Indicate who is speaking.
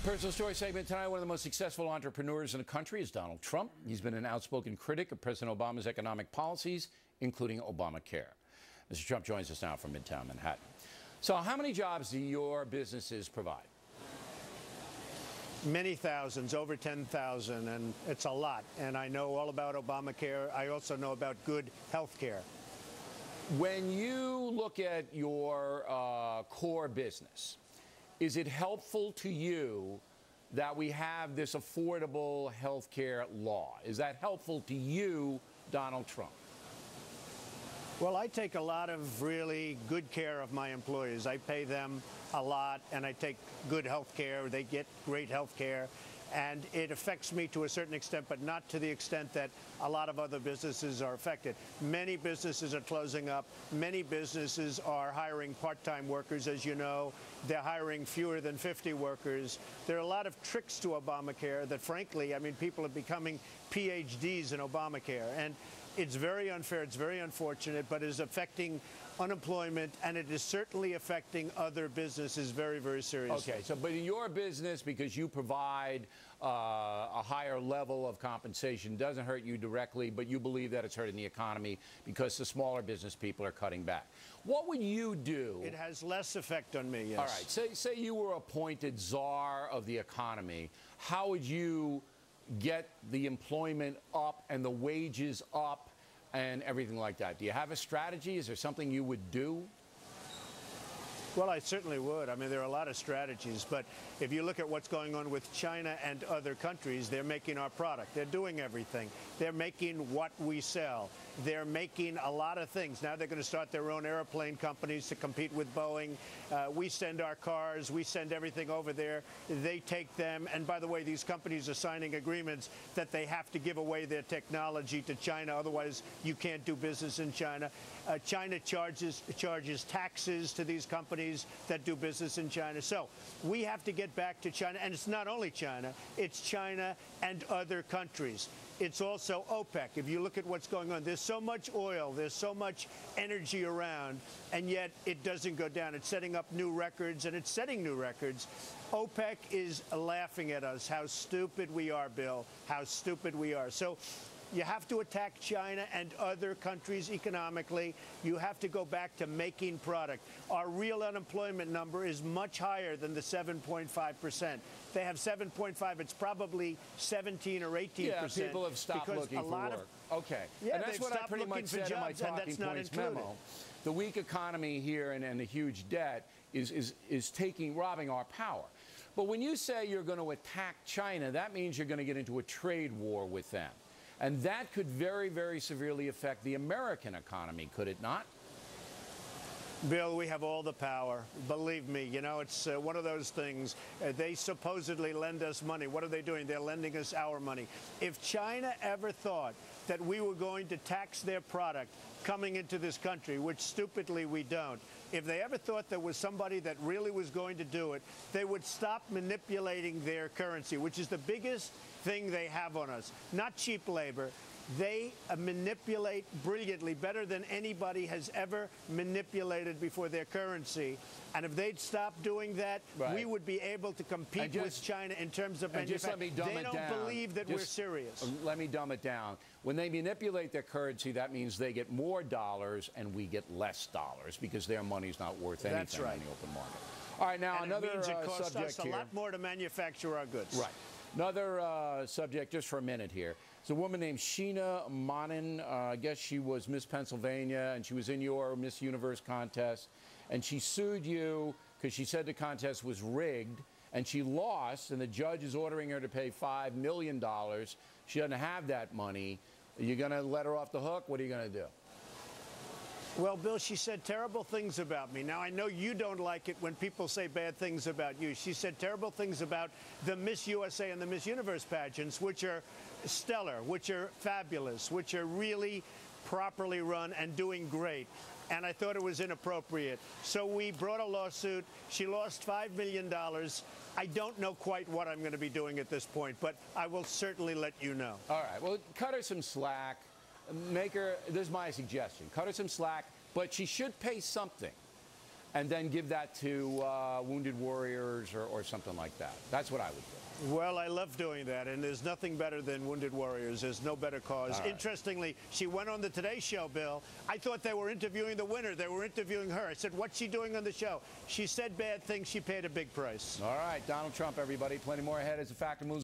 Speaker 1: Personal story segment tonight. One of the most successful entrepreneurs in the country is Donald Trump. He's been an outspoken critic of President Obama's economic policies, including Obamacare. Mr. Trump joins us now from Midtown Manhattan. So how many jobs do your businesses provide?
Speaker 2: Many thousands, over 10,000, and it's a lot. And I know all about Obamacare. I also know about good health care.
Speaker 1: When you look at your core business, is it helpful to you that we have this affordable health care law? Is that helpful to you, Donald Trump?
Speaker 2: Well, I take a lot of really good care of my employees. I pay them a lot, and I take good health care. They get great health care. And it affects me to a certain extent, but not to the extent that a lot of other businesses are affected. Many businesses are closing up. Many businesses are hiring part-time workers. As you know, they're hiring fewer than 50 workers. There are a lot of tricks to Obamacare that, frankly, I mean, people are becoming PhDs in Obamacare. And it's very unfair, it's very unfortunate, but it is affecting unemployment, and it is certainly affecting other businesses very, very seriously.
Speaker 1: Okay, so but in your business, because you provide a higher level of compensation, doesn't hurt you directly, but you believe that it's hurting the economy because the smaller business people are cutting back. What would you do?
Speaker 2: It has less effect on me, yes.
Speaker 1: All right, say you were appointed czar of the economy. How would you get the employment up and the wages up and everything like that? Do you have a strategy? Is there something you would do?
Speaker 2: Well, I certainly would. I mean, there are a lot of strategies, but if you look at what's going on with China and other countries, they're making our product. They're doing everything. They're making what we sell. They're making a lot of things. Now they're going to start their own airplane companies to compete with Boeing. We send our cars. We send everything over there. They take them. And by the way, these companies are signing agreements that they have to give away their technology to China. Otherwise, you can't do business in China. China charges taxes to these companies that do business in China. So we have to get back to China. And it's not only China. It's China and other countries. It's also OPEC. If you look at what's going on, there's so much oil, there's so much energy around, and yet it doesn't go down. It's setting up new records, and it's setting new records. OPEC is laughing at us, how stupid we are, Bill, how stupid we are. So you have to attack China and other countries economically. You have to go back to making product. Our real unemployment number is much higher than the 7.5%. They have 7.5. It's probably 17 or 18%.
Speaker 1: Yeah, people have stopped looking for work. Okay.
Speaker 2: Yeah,
Speaker 1: and that's what I pretty much said in my talking points memo. The weak economy here and the huge debt is robbing our power. But when you say you're going to attack China, that means you're going to get into a trade war with them. And that could very, very severely affect the American economy, could it not?
Speaker 2: Bill, we have all the power. Believe me, you know, it's one of those things. They supposedly lend us money. What are they doing? They're lending us our money. If China ever thought that we were going to tax their product coming into this country, which stupidly we don't, if they ever thought there was somebody that really was going to do it, they would stop manipulating their currency, which is the biggest thing they have on us. Not cheap labor. They manipulate brilliantly, better than anybody has ever manipulated before their currency. And if they'd stop doing that, we would be able to compete with China in terms of manufacturing. They don't believe that we're serious.
Speaker 1: Let me dumb it down. When they manipulate their currency, that means they get more dollars and we get less dollars because their money's not worth anything in the open market. All right, now another subject here.
Speaker 2: It costs us a lot more to manufacture our goods.
Speaker 1: Right. Another subject, just for a minute here. It's a woman named Sheena Manin. I guess she was Miss Pennsylvania, and she was in your Miss Universe contest. And she sued you because she said the contest was rigged, and she lost, and the judge is ordering her to pay $5 million. She doesn't have that money. Are you going to let her off the hook? What are you going to do?
Speaker 2: Well, Bill, she said terrible things about me. Now, I know you don't like it when people say bad things about you. She said terrible things about the Miss USA and the Miss Universe pageants, which are stellar, which are fabulous, which are really properly run and doing great. And I thought it was inappropriate. So we brought a lawsuit. She lost $5 million. I don't know quite what I'm going to be doing at this point, but I will certainly let you know.
Speaker 1: All right. Well, cut her some slack. Make her, this is my suggestion, cut her some slack, but she should pay something. and then give that to wounded warriors or something like that. That's what I would do.
Speaker 2: Well, I love doing that, and there's nothing better than wounded warriors. There's no better cause.
Speaker 1: Right.
Speaker 2: Interestingly, she went on the Today Show, Bill. I thought they were interviewing the winner. They were interviewing her. I said, what's she doing on the show? She said bad things. She paid a big price.
Speaker 1: All right, Donald Trump, everybody. Plenty more ahead as the Factor moves.